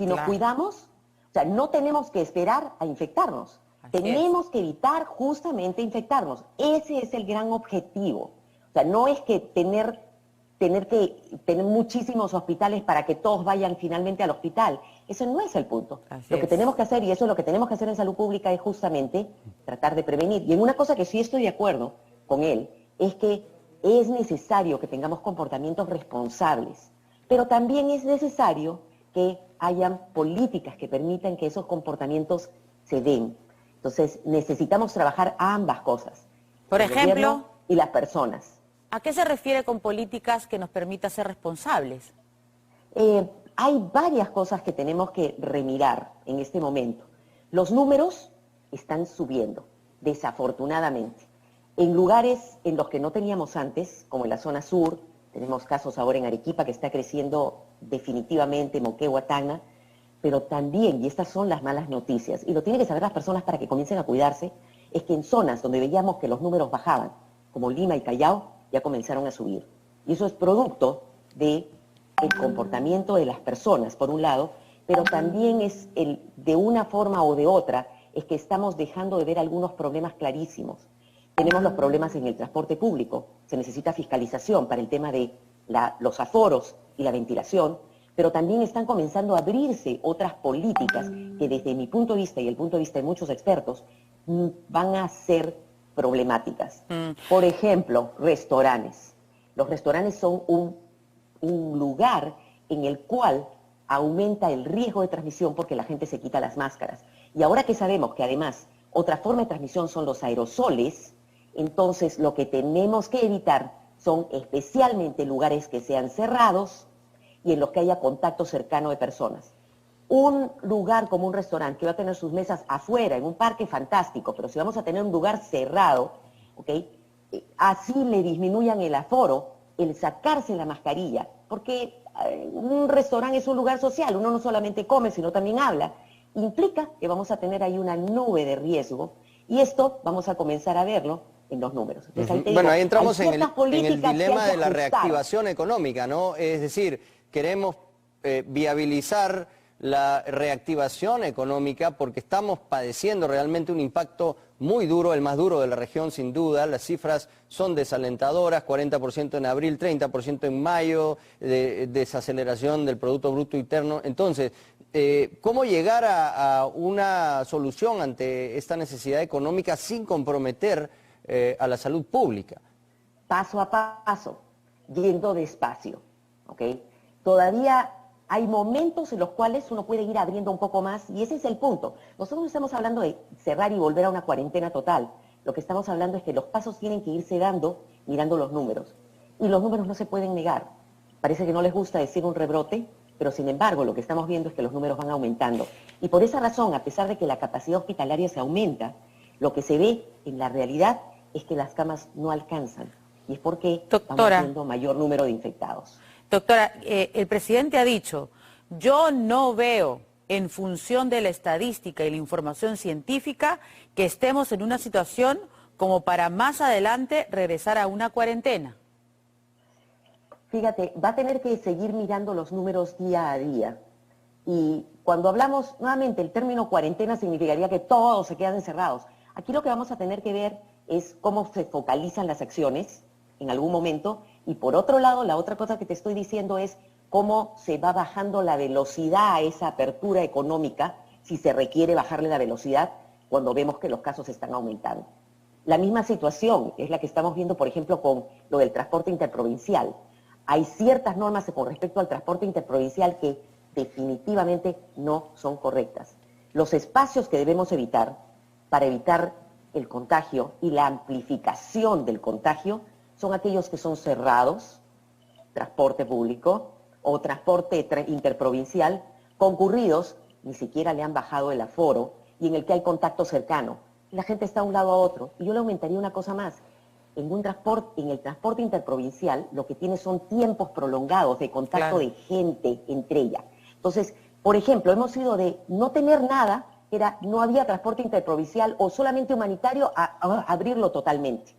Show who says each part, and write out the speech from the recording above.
Speaker 1: Si nos cuidamos, o sea, no tenemos que esperar a infectarnos. Tenemos que evitar justamente infectarnos. Ese es el gran objetivo. O sea, no es que tener muchísimos hospitales para que todos vayan finalmente al hospital. Eso no es el punto. Lo que tenemos que hacer, y eso es lo que tenemos que hacer en salud pública, es justamente tratar de prevenir. Y en una cosa que sí estoy de acuerdo con él, es que es necesario que tengamos comportamientos responsables, pero también es necesario que hayan políticas que permitan que esos comportamientos se den. Entonces, necesitamos trabajar a ambas cosas.
Speaker 2: Por ejemplo,
Speaker 1: y las personas.
Speaker 2: ¿A qué se refiere con políticas que nos permita ser responsables?
Speaker 1: Hay varias cosas que tenemos que remirar en este momento. Los números están subiendo, desafortunadamente. En lugares en los que no teníamos antes, como en la zona sur, tenemos casos ahora en Arequipa que está creciendo definitivamente, Moquegua, Tacna, pero también, y estas son las malas noticias, y lo tienen que saber las personas para que comiencen a cuidarse, es que en zonas donde veíamos que los números bajaban, como Lima y Callao, ya comenzaron a subir. Y eso es producto del comportamiento de las personas, por un lado, pero también es de una forma o de otra, es que estamos dejando de ver algunos problemas clarísimos. Tenemos los problemas en el transporte público, se necesita fiscalización para el tema de los aforos y la ventilación, pero también están comenzando a abrirse otras políticas que desde mi punto de vista y el punto de vista de muchos expertos van a ser problemáticas. Por ejemplo, restaurantes. Los restaurantes son un lugar en el cual aumenta el riesgo de transmisión porque la gente se quita las máscaras. Y ahora que sabemos que además otra forma de transmisión son los aerosoles, entonces lo que tenemos que evitar son especialmente lugares que sean cerrados y en los que haya contacto cercano de personas. Un lugar como un restaurante que va a tener sus mesas afuera, en un parque, fantástico, pero si vamos a tener un lugar cerrado, ¿okay? Así le disminuyan el aforo, el sacarse la mascarilla, porque un restaurante es un lugar social, uno no solamente come, sino también habla, implica que vamos a tener ahí una nube de riesgo, y esto vamos a comenzar a verlo en los números. Entonces, ahí te digo,
Speaker 3: bueno, ahí entramos en el
Speaker 1: dilema
Speaker 3: dilema de la reactivación económica, ¿no? Es decir, queremos viabilizar la reactivación económica porque estamos padeciendo realmente un impacto muy duro, el más duro de la región sin duda. Las cifras son desalentadoras, 40% en abril, 30% en mayo, de desaceleración del Producto Bruto Interno. Entonces, ¿cómo llegar a una solución ante esta necesidad económica sin comprometer a la salud pública?
Speaker 1: Paso a paso, yendo despacio, ¿ok? Todavía hay momentos en los cuales uno puede ir abriendo un poco más y ese es el punto. Nosotros no estamos hablando de cerrar y volver a una cuarentena total. Lo que estamos hablando es que los pasos tienen que irse dando mirando los números. Y los números no se pueden negar. Parece que no les gusta decir un rebrote, pero sin embargo lo que estamos viendo es que los números van aumentando. Y por esa razón, a pesar de que la capacidad hospitalaria se aumenta, lo que se ve en la realidad es que las camas no alcanzan. Y es porque vamos viendo mayor número de infectados.
Speaker 2: Doctora, el presidente ha dicho, yo no veo en función de la estadística y la información científica que estemos en una situación como para más adelante regresar a una cuarentena.
Speaker 1: Fíjate, va a tener que seguir mirando los números día a día. Y cuando hablamos, nuevamente, el término cuarentena significaría que todos se quedan encerrados. Aquí lo que vamos a tener que ver es cómo se focalizan las acciones en algún momento, y por otro lado, la otra cosa que te estoy diciendo es cómo se va bajando la velocidad a esa apertura económica, si se requiere bajarle la velocidad cuando vemos que los casos están aumentando. La misma situación es la que estamos viendo, por ejemplo, con lo del transporte interprovincial. Hay ciertas normas con respecto al transporte interprovincial que definitivamente no son correctas. Los espacios que debemos evitar para evitar el contagio y la amplificación del contagio son aquellos que son cerrados, transporte público o transporte interprovincial, concurridos, ni siquiera le han bajado el aforo, y en el que hay contacto cercano. La gente está de un lado a otro. Y yo le aumentaría una cosa más. En el transporte interprovincial, lo que tiene son tiempos prolongados de contacto de gente entre ella. Entonces, por ejemplo, hemos ido de no tener nada, no había transporte interprovincial o solamente humanitario, a abrirlo totalmente.